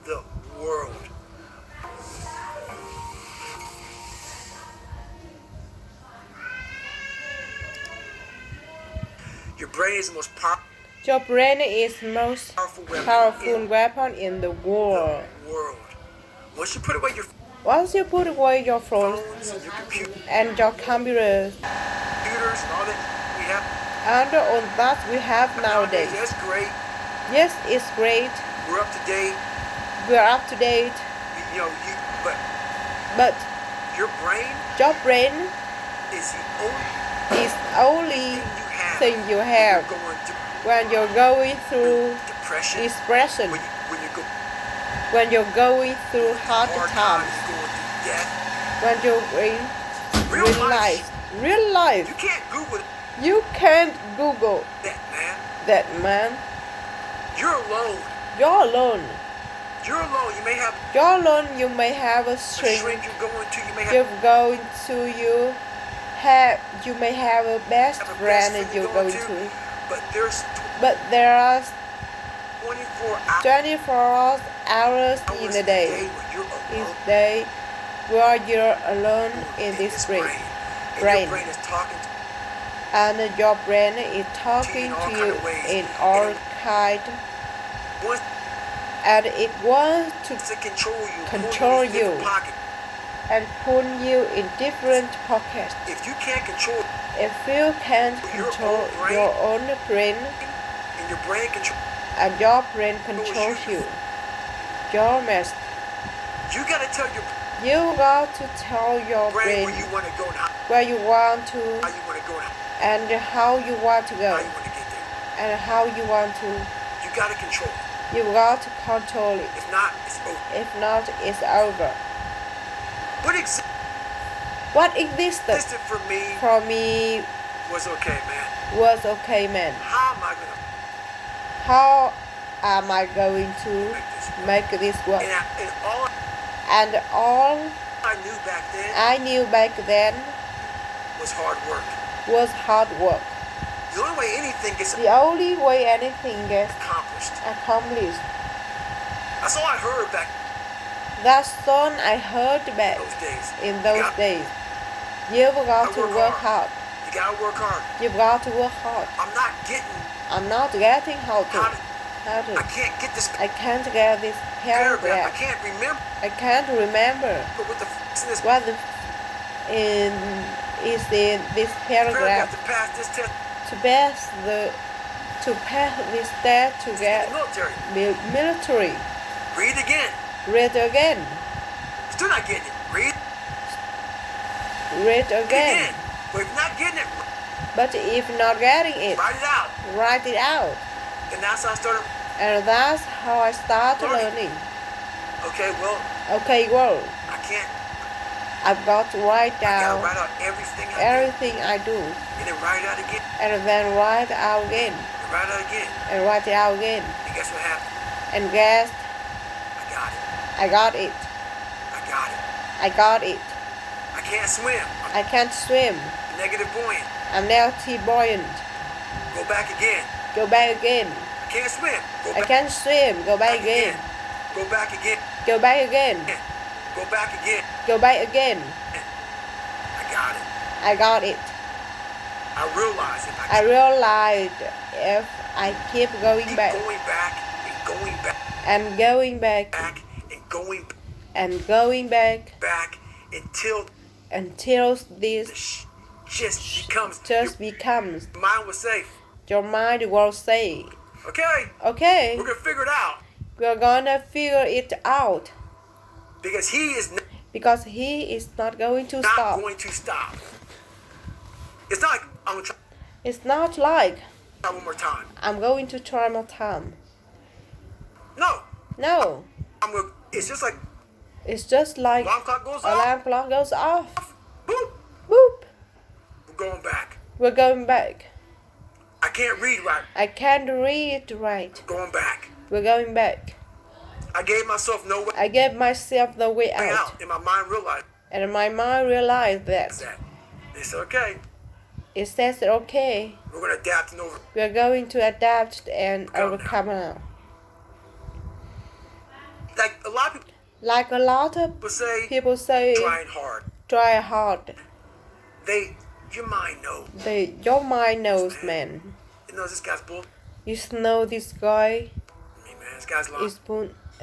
the world. Your brain is the most Your brain is the most powerful weapon in the world. Once you put away your Once you put away your phones and your computers and all that we have, and all that we have nowadays. That's great. Yes, it's great. We're up to date. We're up to date. But your brain is the only thing you have when you're going through depression, when you're going through hard times, when you're in real life. You can't Google that man. You're alone. You're alone. You're alone. You may have a shrink. You're going to. You may have a best friend that you're going to. But there are 24 hours in a day. Each day where you're alone in this brain. And your brain is talking to you in all kind, and it wants to control you and put you in different pockets. If you can't control your own brain, and your brain and your brain controls you, your mess. You got to tell your brain where you want to go and where you want to, how you want to go and how you want to go, how you want to get there. and how you want to. You got to control it. You got to control it. If not, it's over. It's over. What existed for me was okay, man. How am I going to make this work? And all I knew back then was hard work. The only way anything gets accomplished. That's all I heard back. That's all I heard back in those days. You've got to work hard. You gotta work hard. You've got to work hard. I'm not getting how to. I can't get this. I can't get this paragraph. I can't remember. But what the is this? What is in this paragraph? To pass this test. To pass this test to get military. Read again. Still not getting it. Read again. But if not getting it. But if not getting it, write it out. And that's how I started learning. Okay, well. I've got to write down write out everything I do. And then write it out again. And then write it out again. And write it out again. And guess what happened? And guess. I got it. I got it. I can't swim. I can't swim. Negative buoyant. I'm negative buoyant. Go back again. I can't swim. I can't swim. Go back again. Go back again. Go back again. I got it. I realized if I keep going back. And going back. Until this just becomes. Mind was safe. Your mind will say. Okay. We're gonna figure it out. We're gonna figure it out. Because he is not going to stop. It's not like try one more time. I'm going to try more time. No. It's just like alarm clock goes off. Boop. Boop. We're going back. I can't read right. We're going back. I gave myself the way out. And my mind realized that. It's okay. It says okay. We're going to adapt and overcome now. Like a lot of people say, try hard. Your mind knows, man. You know this guy's bull. You know this guy.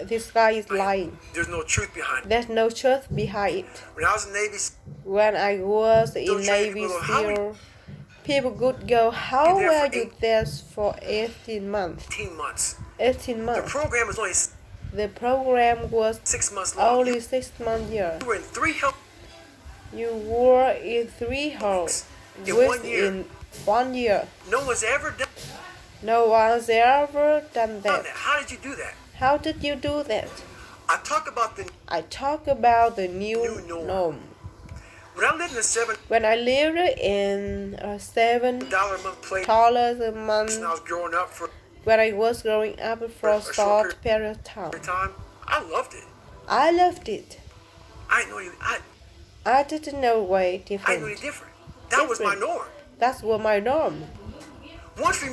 This guy is lying. There's no truth behind it. There's no truth behind it. When I was in Navy SEAL, people could go, how were you there for 18 months? 18 months. The program was 6 months long. Only 6 months here. You were in 3 halls within 1 year. No one's ever done that. How did you do that? How did you do that? I talk about the new norm. When I lived in $7 a month, when I was growing up for a short period of time, I loved it. I didn't know way different. That was my norm. That was my norm. Once we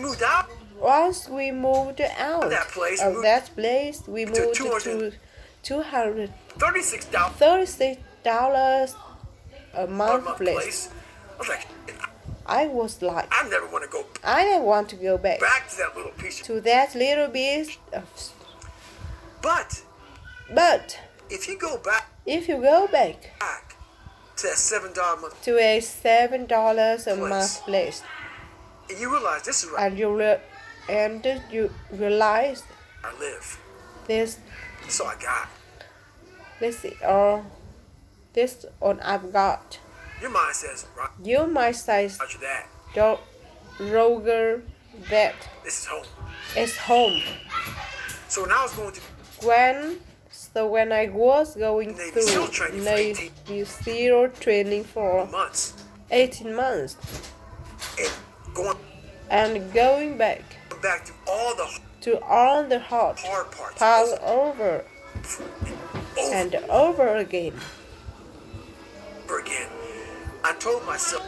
moved out of that place, we moved to $36 a month place. I was like, I never want to go back to that little piece of. But if you go back to a $7 a month place, and you realize this is right, and you realize I live. This is all I got. This all I've got. Your mind says, right? Your mind says, Roger that. Don't Roger that. This is home. It's home. So when I was going to when I was going through Navy SEAL training for 18 months, and going back to all the hard parts over and over again. I told myself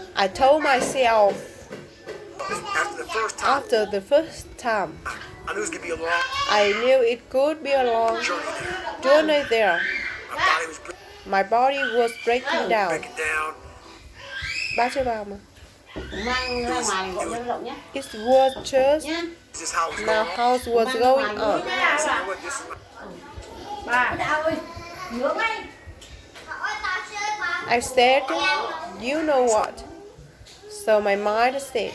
after the first time, I knew it could be a long journey there. My body was breaking down. It was just my house was going on. I said, you know what? So my mind said,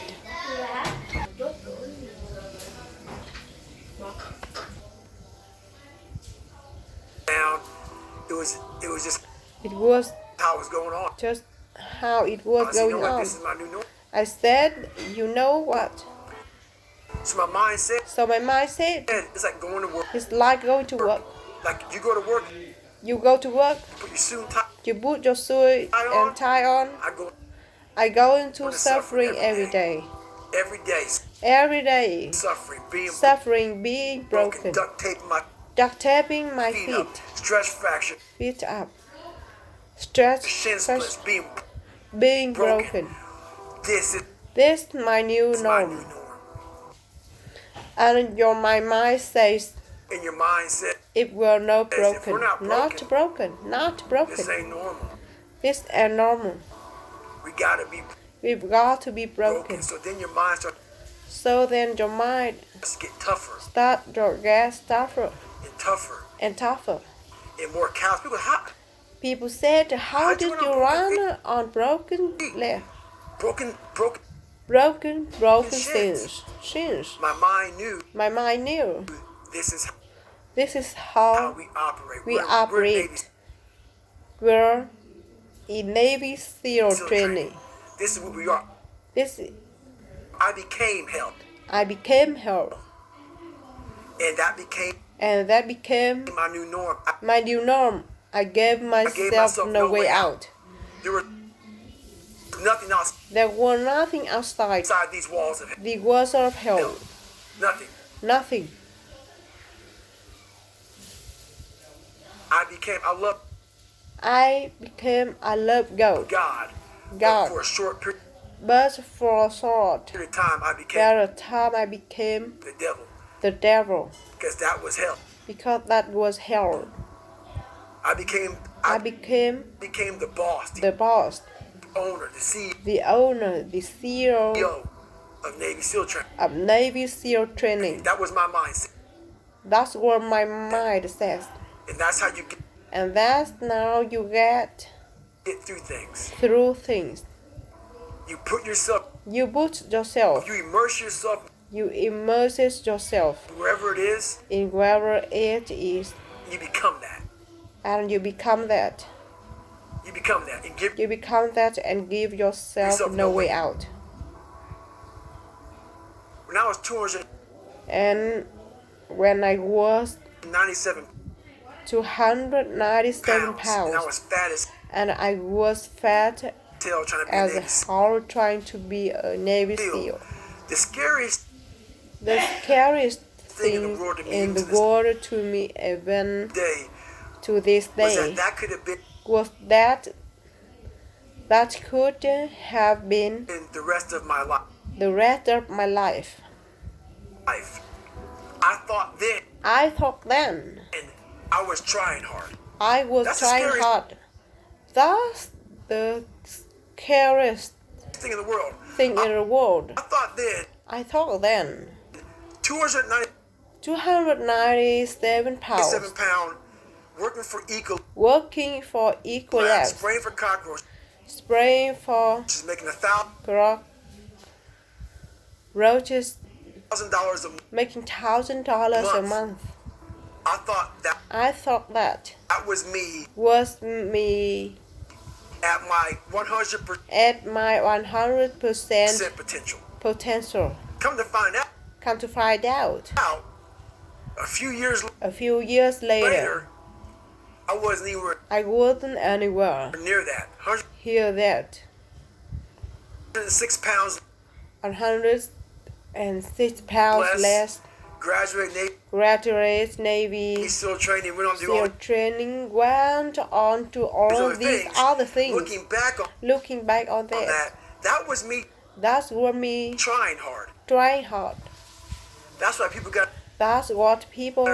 it was how it was going on. Just how it was going on. I said, you know what? So my mind said, it's like going to work. It's like going to work. Like you go to work. You go to work. You put your suit and tie on. I go into suffering every day. Every day. Suffering, being broken. Duct taping my feet. Feet up. Stretch fracture, being broken. This is my new norm. And my mind says, it will not broken. Not broken. This ain't normal. This ain't normal. We've got to be broken. So then your mind start to get tougher. And tougher. And more chaos. People said, how did you run on broken leg? Broken shins. My mind knew. This is how we operate. We're in Navy SEAL training. This is what we are. I became held. And that became my new norm. I gave myself no way out. There was nothing outside these walls of hell. Nothing. I became I love God. But for a short period of time I became the devil. Because that was hell. Because that was hell. I became the boss, the boss, owner, the owner, the CEO of Navy SEAL training. Navy SEAL training. That was my mindset. That's what my mind says. And that's how you get. And that's now you get through things. Through things. You put yourself. You put yourself. You immerse yourself. You immerse yourself. Wherever it is. In wherever it is. You become that. And you become that. You become that and give. You become that and give yourself no way out. When I was 200. And when I was 97. 297 pounds. And I was fat as. And I was fat as a whole trying to be a Navy SEAL. The scariest thing in the world to me even to this day was that could have been in the rest of my life. The rest of my life. I thought then. And I was trying hard. I was trying hard. That's the scariest thing in the world. I thought then. 297 pounds. Working for Ecolabs. Spraying for cockroaches. Spraying for just making $1,000 roaches. $1,000 making $1,000 a month. I thought that was me. At my 100%. At my 100% potential. Come to find out. A few years later. I wasn't anywhere. Near that. Hear that. 106 pounds. 106 pounds less. Graduate Navy SEAL training. Went on to all these other things. Looking back on that. That was me. That's what me. Trying hard. That's what people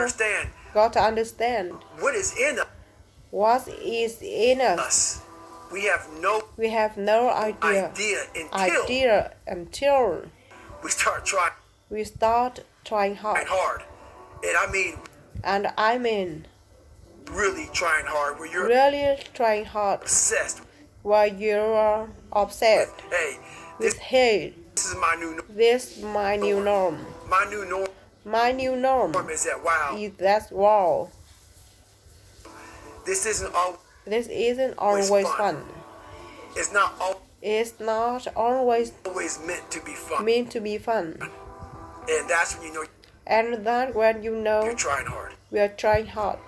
got to understand. What is in us? We have no idea until we start trying hard. And I mean really trying hard. Obsessed. Where you're obsessed. This is my new norm. This is my new norm. My new norm is that wow. This isn't always fun. It's not always meant to be fun. And that's when you know. And that's when you know you're trying hard. We are trying hard.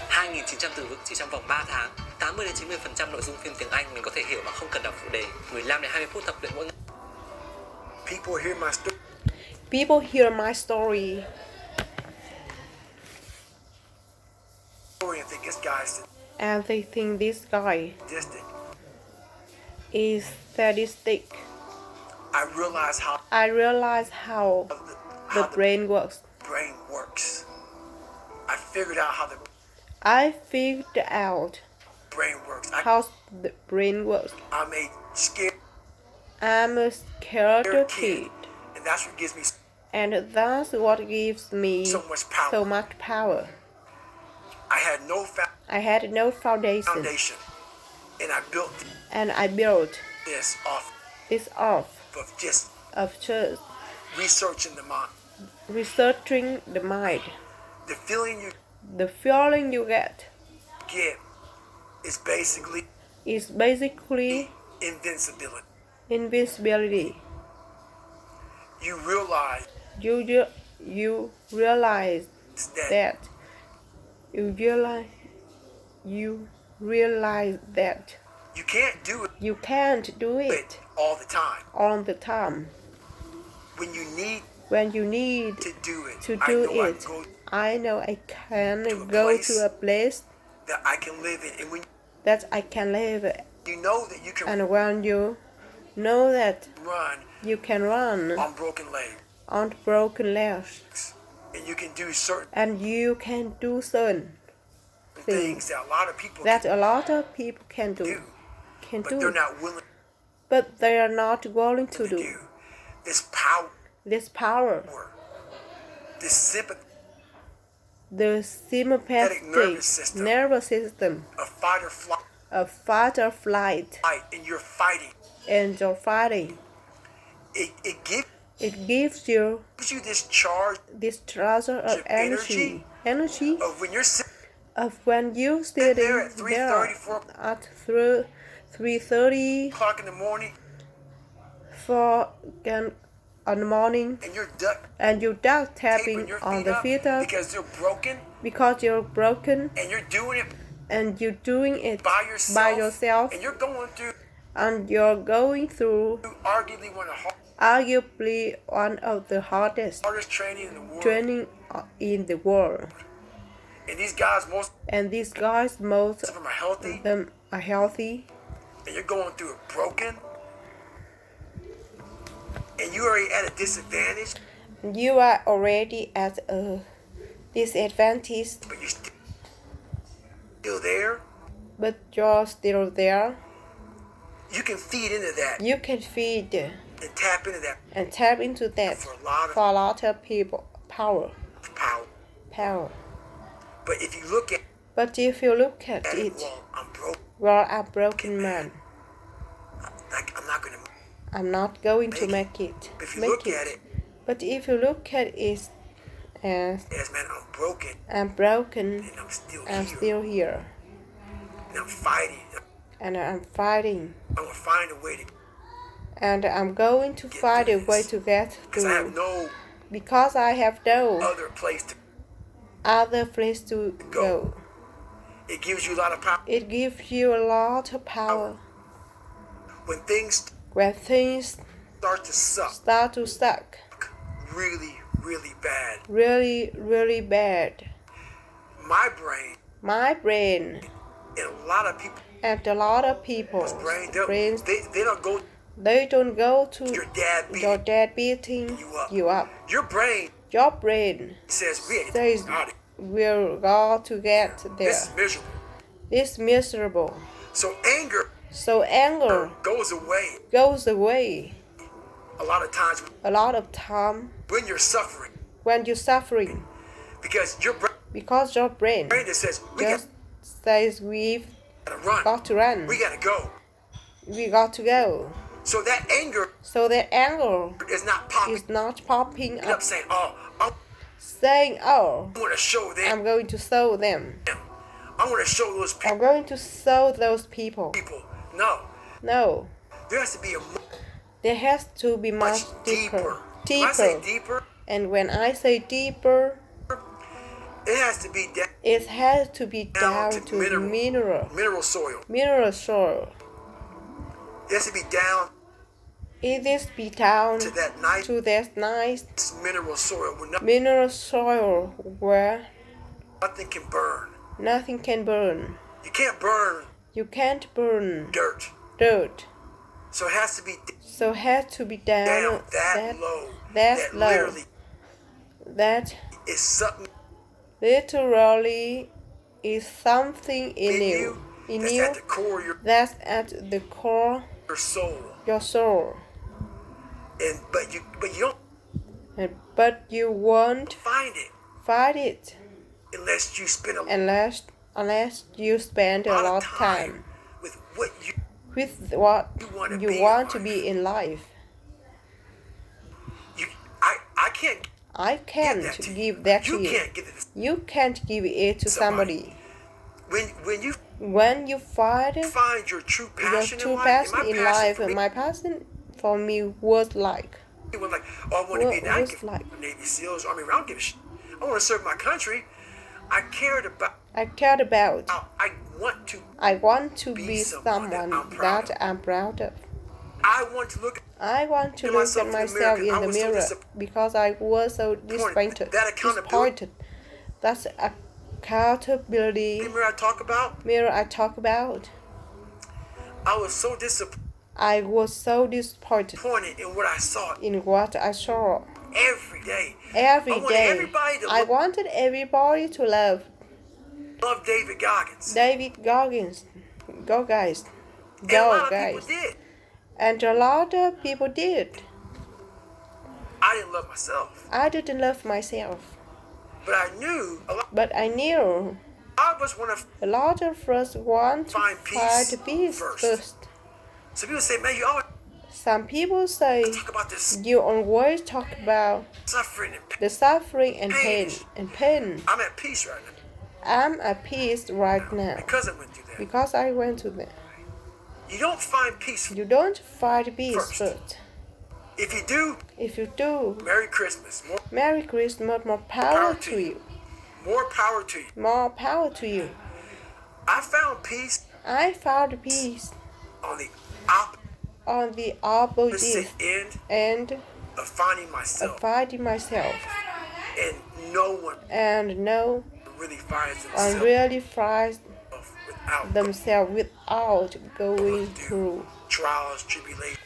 2.900 từ vựng chỉ trong vòng 3 tháng. 80 đến 90% nội dung phim tiếng Anh mình có thể hiểu mà không cần đọc phụ đề. 15 đến 20 phút tập luyện mỗi ngày. People hear my story. And they think this guy is sadistic. I realize how the brain works. I figured out how the brain works. How the brain works. I'm a scared kid. And that's what gives me so much power. I had no foundation. And I built this off of just researching the mind. The feeling you get is basically invincibility. You realize that you can't do it all the time. When you need to do it, I know I can go to a place that I can live in, and you know that you can. And when you know that you can run on broken legs. And you can do certain things that a lot of people can do. But they're not willing. But they are not willing to do. This power. This sympathy. The sympathetic nervous system. A fight or flight. And you're fighting. It gives you this charge of energy of when you're sitting there at 3:30 o'clock in the morning, 4 in the morning, and you're duck tapping on the feet up because you're broken, and you're doing it by yourself, and you're going through arguably one of the hardest training in the world. And these guys, most of them are healthy. And you're going through it broken. And you're already at a disadvantage. You are already at a disadvantage. But you're still there. But you're still there. You can feed into that. You can feed and tap into that. And tap into that for a lot of people. Power. But if you look at it, well, I'm broken man. I'm not going to make it. But if you look at it, but if you look at it as man, I'm broken, and I'm still here. And I'm fighting. I'm gonna find a way to. And I'm going to find a way to get through. Because I have no other place to go. It gives you a lot of power. It gives you a lot of power. When things start to suck. Really, really bad. Really, really bad. My brain. And a lot of people's brains. They don't go to your dad beating you up. Your brain says we're going to get there. This is miserable. So anger goes away. A lot of time. When you're suffering. Because your brain says we've got to run. We got to go. So that anger is not popping up. Saying, I'm going to show them. I'm going to show those people. I'm going to show those people. No. There has to be much deeper. When I say deeper, and when I say deeper, it has to be down to mineral soil. Mineral soil. It has to be down. It is be down to that nice mineral soil where nothing can burn. You can't burn dirt. So it has to be down that low. That is something. Literally is something in you. That's at the core. Your soul. But you won't find it unless you spend a lot of time with what you want to be in life. I can't give that to you. You can't give it to somebody. When you find your true passion in life, my passion for me was like. I want to be Navy SEALs, Army. I don't give a shit. I want to serve my country. I cared about. I want to be someone that I'm proud of. I want to look at myself in the mirror because I was so disappointed. That's accountability. The mirror I talk about. I was so disappointed in what I saw. every day. Every day. I wanted everybody to love David Goggins. David Goggins. Go guys. And a lot of people did. And a lot of people did. I didn't love myself. I didn't love myself. But I knew a lot of us want to find peace first. Some people say, man, you always Some people say talk about this. You always talk about Suffering and pain. the suffering and pain. I'm at peace right now. I'm at peace right now because I went through that. You don't find peace. You don't find peace first. If you do, Merry Christmas. More power to you. More power to you. More power to you. I found peace on the opposite end of finding myself. And no one really finds themselves without going through trials, tribulations,